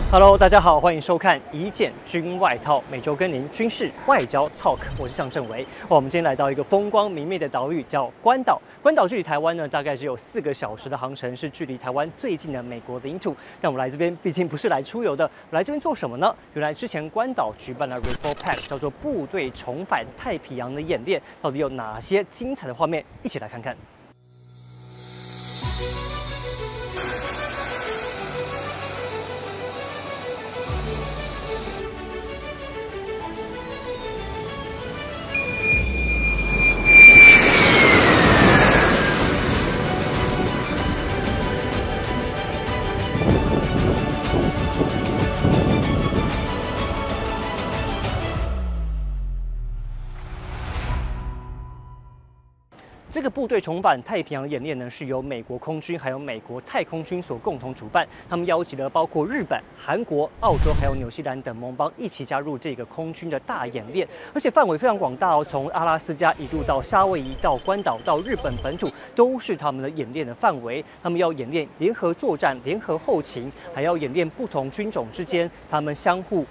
Hello， 大家好，欢迎收看《一件军外套》，每周跟您军事外交 talk， 我是向正维。我们今天来到一个风光明媚的岛屿，叫关岛。关岛距离台湾呢，大概只有4个小时的航程，是距离台湾最近的美国领土。但我们来这边毕竟不是来出游的，来这边做什么呢？原来之前关岛举办了 REFORPAC 叫做部队重返太平洋的演练，到底有哪些精彩的画面？一起来看看。这个部队重返太平洋演练呢，是由美国空军还有美国太空军所共同主办。他们邀集了包括日本、韩国、澳洲还有纽西兰等盟邦一起加入这个空军的大演练，而且范围非常广大哦，从阿拉斯加一路到夏威夷、到关岛、到日本本土，都是他们的演练的范围。他们要演练联合作战、联合后勤，还要演练不同军种之间他们相互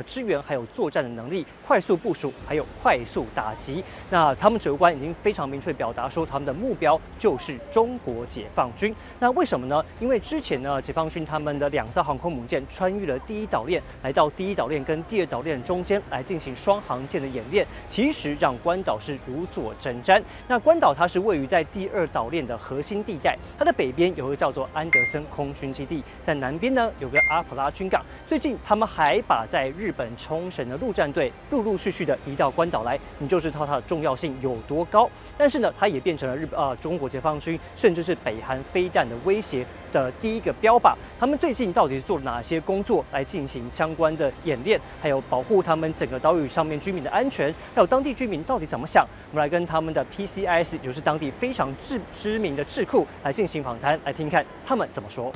支援还有作战的能力，快速部署，还有快速打击。那他们指挥官已经非常明确表达说，他们的目标就是中国解放军。那为什么呢？因为之前呢，解放军他们的2艘航空母舰穿越了第一岛链，来到第一岛链跟第二岛链中间来进行双航舰的演练，其实让关岛是如坐针毡。那关岛它是位于在第二岛链的核心地带，它的北边有一个叫做安德森空军基地，在南边呢有个阿普拉军港。最近他们还把在日本冲绳的陆战队陆续的移到关岛来，你就知道它的重要性有多高。但是呢，它也变成了中国解放军甚至是北韩飞弹的威胁的第一个标靶。他们最近到底是做了哪些工作来进行相关的演练，还有保护他们整个岛屿上面居民的安全，还有当地居民到底怎么想？我们来跟他们的 PCIS， 也就是当地非常知名的智库来进行访谈，来听看他们怎么说。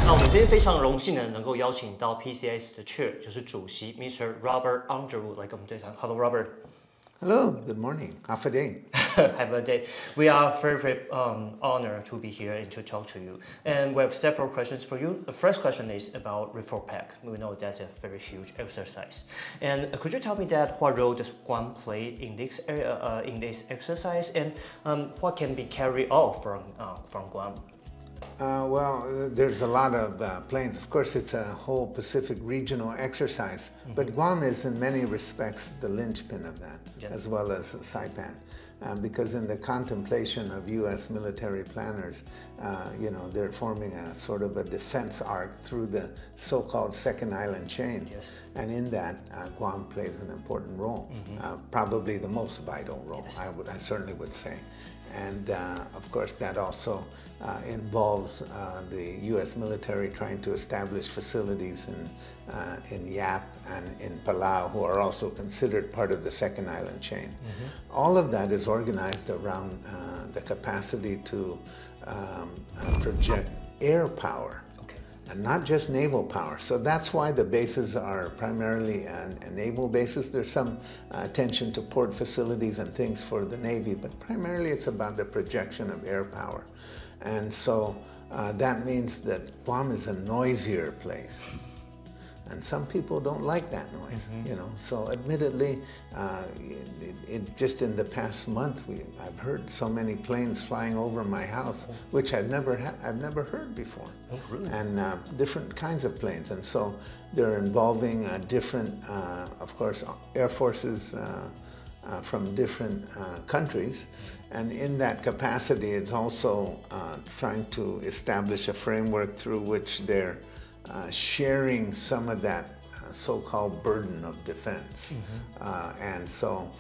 那我们今天非常荣幸的能够邀请到 PCIS 的 Chair， 就是主席 Mr. Robert Underwood 来跟我们对谈。Hello, Robert. Hello. Good morning. Have a day. Have a day. We are very honored to be here and to talk to you. And we have several questions for you. The first question is about REFORPAC. We know that's a very huge exercise. And could you tell me that what role does Guam play in this area, in this exercise, and what can be carried out from Guam? Well, there's a lot of planes. Of course, it's a whole Pacific regional exercise, but Guam is in many respects the linchpin of that, as well as Saipan. Because in the contemplation of U.S. military planners, they're forming a sort of a defense arc through the so-called second island chain. Yes. And in that, Guam plays an important role, probably the most vital role, yes. I certainly would say. And of course, that also involves the U.S. military trying to establish facilities in Yap and in Palau, who are also considered part of the second island chain. All of that is organized around the capacity to project air power. And not just naval power. So that's why the bases are primarily naval bases. There's some attention to port facilities and things for the Navy, but primarily it's about the projection of air power. And so that means that Guam is a noisier place. And some people don't like that noise, So admittedly, just in the past month, I've heard so many planes flying over my house, which I've never heard before. Oh, really? And different kinds of planes. And so they're involving different, of course, air forces from different countries. And in that capacity, it's also trying to establish a framework through which they're sharing some of that so-called burden of defense. And so,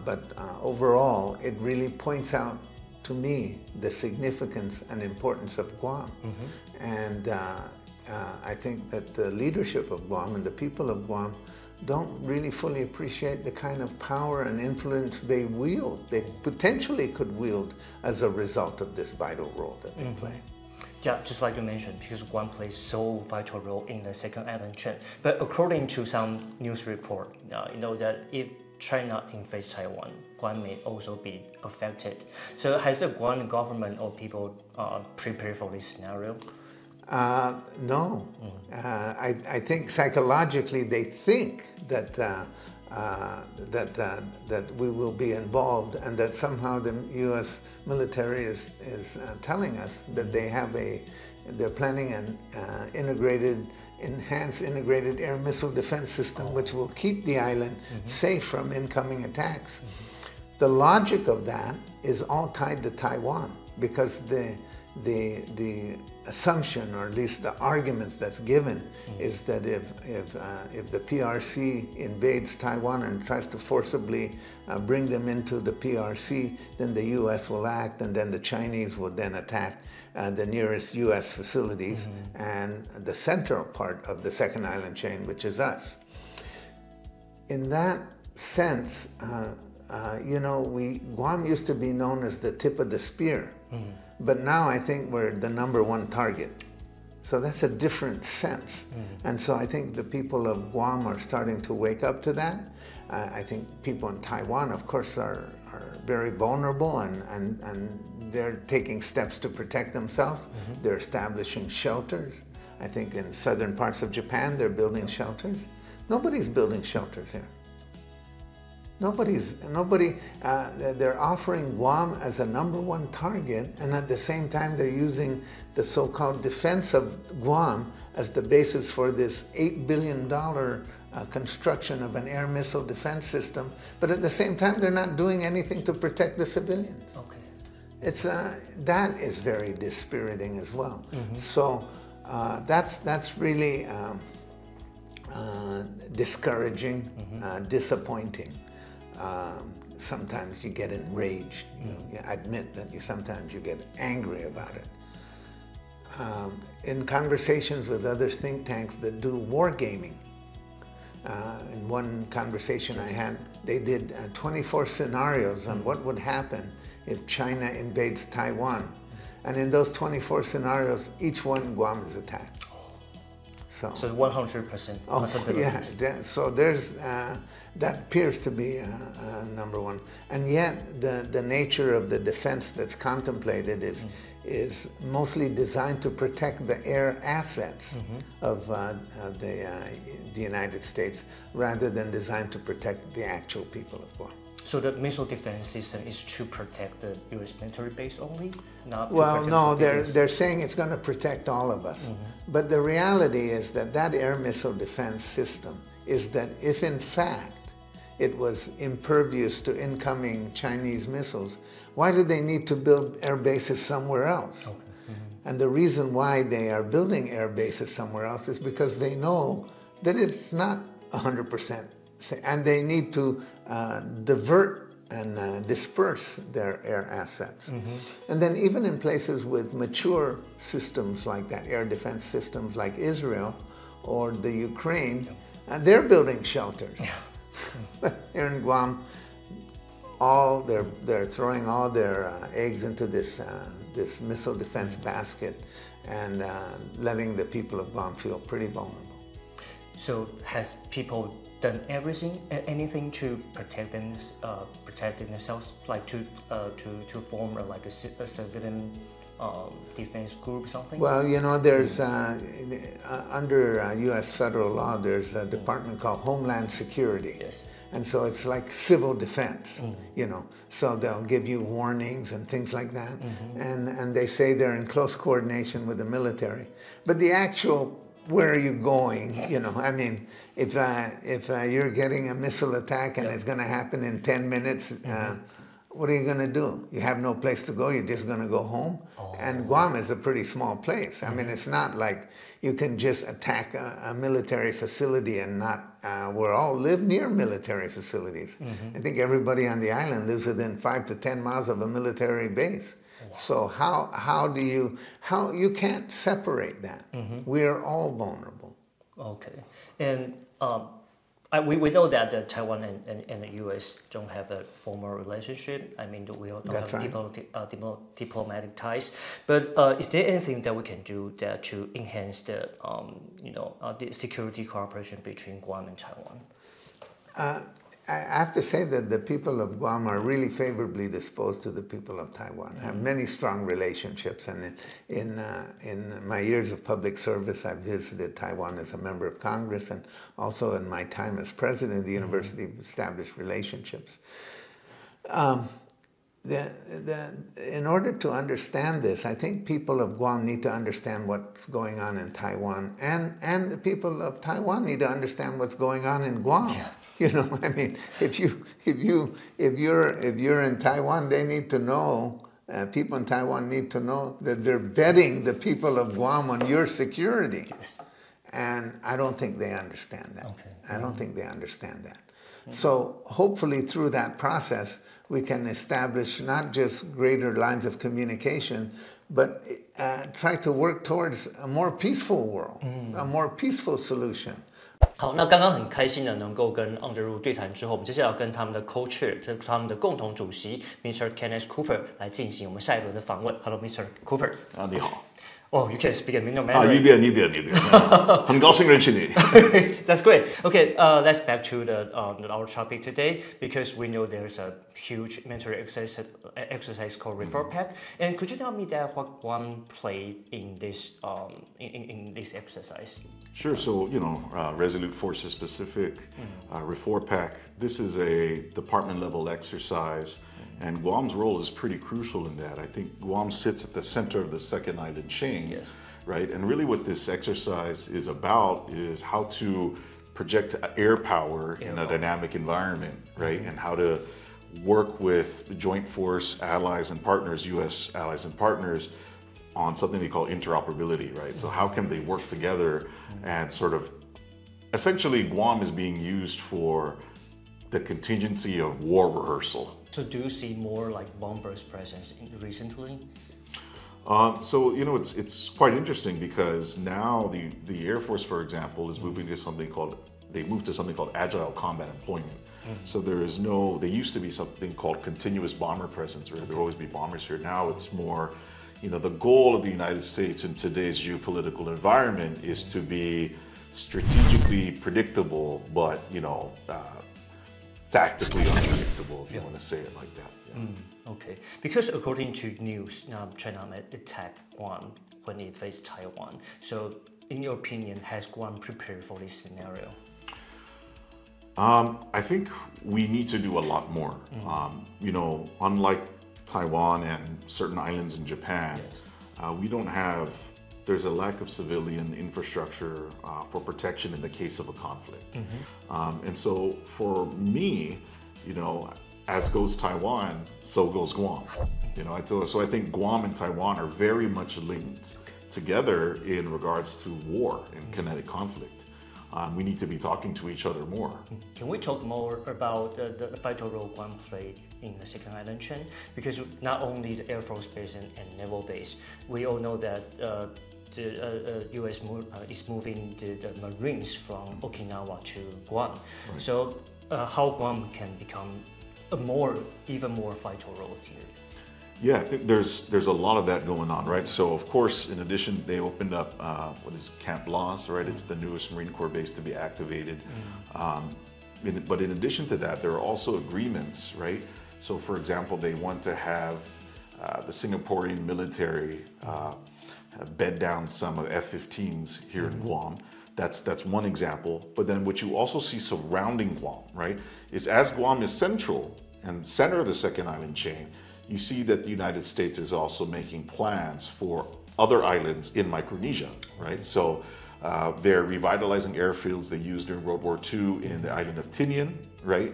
but overall, it really points out to me the significance and importance of Guam. And I think that the leadership of Guam and the people of Guam don't really fully appreciate the kind of power and influence they wield, they potentially could wield as a result of this vital role that they play. Yeah, just like you mentioned, because Guam plays so vital role in the second island chain. But according to some news report, you know that if China invades Taiwan, Guam may also be affected. So has the Guam government or people prepared for this scenario? No. I think psychologically they think that that we will be involved, and that somehow the U.S. military is telling us that they're planning an enhanced integrated air missile defense system, which will keep the island safe from incoming attacks. The logic of that is all tied to Taiwan, because the assumption, or at least the argument that's given, is that if the PRC invades Taiwan and tries to forcibly bring them into the PRC, then the U.S. will act, and then the Chinese will then attack the nearest U.S. facilities and the central part of the second island chain, which is us. In that sense, you know, Guam used to be known as the tip of the spear. But now I think we're the #1 target. So that's a different sense. And so I think the people of Guam are starting to wake up to that. I think people in Taiwan, of course, are very vulnerable, and they're taking steps to protect themselves. They're establishing shelters. I think in southern parts of Japan, they're building shelters. Nobody's building shelters here. They're offering Guam as a #1 target, and at the same time they're using the so-called defense of Guam as the basis for this $8 billion construction of an air missile defense system, but at the same time they're not doing anything to protect the civilians. It's that is very dispiriting as well. So that's really discouraging, disappointing. Sometimes you get enraged. You admit that sometimes you get angry about it. In conversations with other think tanks that do wargaming, in one conversation I had, they did 24 scenarios on what would happen if China invades Taiwan. And in those 24 scenarios, each one Guam is attacked. So 100% possibilities. Yeah, so there's, that appears to be #1. And yet the nature of the defense that's contemplated is mostly designed to protect the air assets of the United States, rather than designed to protect the actual people of Guam. So the missile defense system is to protect the U.S. military base only? Not to Well, protect no, civilians? they're saying it's going to protect all of us. But the reality is that air missile defense system is that if in fact it was impervious to incoming Chinese missiles, why do they need to build air bases somewhere else? And the reason why they are building air bases somewhere else is because they know that it's not 100%, and they need to divert and disperse their air assets. And then even in places with mature systems like that, air defense systems like Israel or the Ukraine, they're building shelters. Here in Guam, they're throwing all their eggs into this missile defense basket, and letting the people of Guam feel pretty vulnerable. So has people done anything to protect themselves, like to form like a civilian defense group or something? Well, you know, there's under U.S. federal law, there's a department called Homeland Security. Yes. And so it's like civil defense, you know. So they'll give you warnings and things like that. And they say they're in close coordination with the military. But the actual, where are you going, you know, I mean, if you're getting a missile attack and it's going to happen in 10 minutes, what are you going to do? You have no place to go, you're just going to go home? And Guam is a pretty small place. I mean, it's not like you can just attack a military facility and not, we all live near military facilities. I think everybody on the island lives within 5 to 10 miles of a military base. So how you can't separate that. We are all vulnerable. Okay. And we know that Taiwan and the U.S. don't have a formal relationship. I mean, we don't have diplomatic ties. But is there anything that we can do to enhance the the security cooperation between Guam and Taiwan? I have to say that the people of Guam are really favorably disposed to the people of Taiwan, have many strong relationships. And in my years of public service, I've visited Taiwan as a member of Congress, and also in my time as president of the university, established relationships. In order to understand this, I think people of Guam need to understand what's going on in Taiwan, and the people of Taiwan need to understand what's going on in Guam. Yeah. You know, I mean, if you're in Taiwan, they need to know. People in Taiwan need to know that they're betting the people of Guam on your security. Yes. And I don't think they understand that. Okay. I don't think they understand that. So hopefully through that process, we can establish not just greater lines of communication, but try to work towards a more peaceful world, a more peaceful solution. 好，那刚刚很开心的能够跟 Untitled 对谈之后，我们接下来要跟他们的 co-chair， 他们的共同主席 Mr. Kenneth Cooper 来进行我们下一轮的访问。Hello, Mr. Cooper。你好。Oh, you can speak in Mandarin. 一点，很高兴认识你。That's great. Okay, let's back to our topic today, because we know there's a huge military exercise called REFORPAC. And could you tell me that what Guam played in this in this exercise? Sure. So Resolute Forces Pacific, REFORPAC. This is a department level exercise. And Guam's role is pretty crucial in that. I think Guam sits at the center of the second island chain, yes. Right? And really what this exercise is about is how to project air power in a dynamic environment, right? And how to work with joint force allies and partners, U.S. allies and partners, on something they call interoperability, right? So how can they work together and sort of, essentially Guam is being used for the contingency of war rehearsal. So do you see more like bombers presence recently? So it's quite interesting because now the Air Force, for example, is moving to something called agile combat employment. So there used to be something called continuous bomber presence, where there always be bombers here. Now it's more, the goal of the United States in today's geopolitical environment is to be strategically predictable, but tactically unpredictable, if you want to say it like that. Yeah. Okay, because according to news, China might attack Guam when it faces Taiwan. So, in your opinion, has Guam prepared for this scenario? I think we need to do a lot more. Unlike Taiwan and certain islands in Japan, yes. There's a lack of civilian infrastructure for protection in the case of a conflict. And so for me, as goes Taiwan, so goes Guam. So I think Guam and Taiwan are very much linked together in regards to war and kinetic conflict. We need to be talking to each other more. Can we talk more about the vital role Guam played in the second island chain? Because not only the Air Force Base and Naval Base, we all know that the U.S. is moving the Marines from Okinawa to Guam. Right. So how Guam can become even more vital role here? Yeah, I think there's a lot of that going on, right? So of course, in addition, they opened up Camp Lost, right? It's the newest Marine Corps base to be activated. But in addition to that, there are also agreements, right? So for example, they want to have the Singaporean military bed down some of F-15s here in Guam. That's one example. But then what you also see surrounding Guam, right, is as Guam is central and center of the second island chain, you see that the United States is also making plans for other islands in Micronesia, right? So they're revitalizing airfields they used during World War II in the island of Tinian, right?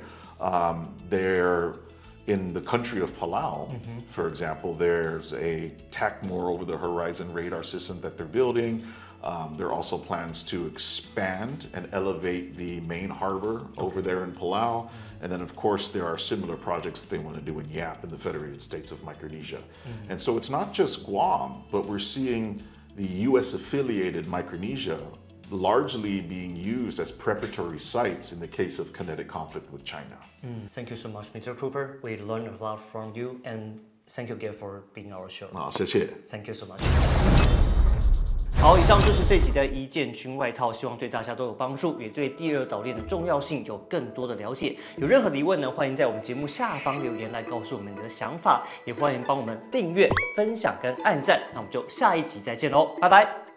They're in the country of Palau, for example, there's a TACMOR over the horizon radar system that they're building. There are also plans to expand and elevate the main harbor over there in Palau. And then of course there are similar projects that they want to do in Yap in the Federated States of Micronesia. And so it's not just Guam, but we're seeing the US affiliated Micronesia largely being used as preparatory sites in the case of kinetic conflict with China. Thank you so much, Mr. Cooper. We learned a lot from you, and thank you again for being on our show. 谢谢。 Thank you so much. 好，以上就是这集的一件军外套，希望对大家都有帮助，也对第二岛链的重要性有更多的了解。有任何疑问呢，欢迎在我们节目下方留言来告诉我们你的想法，也欢迎帮我们订阅、分享跟按赞。那我们就下一集再见喽，拜拜。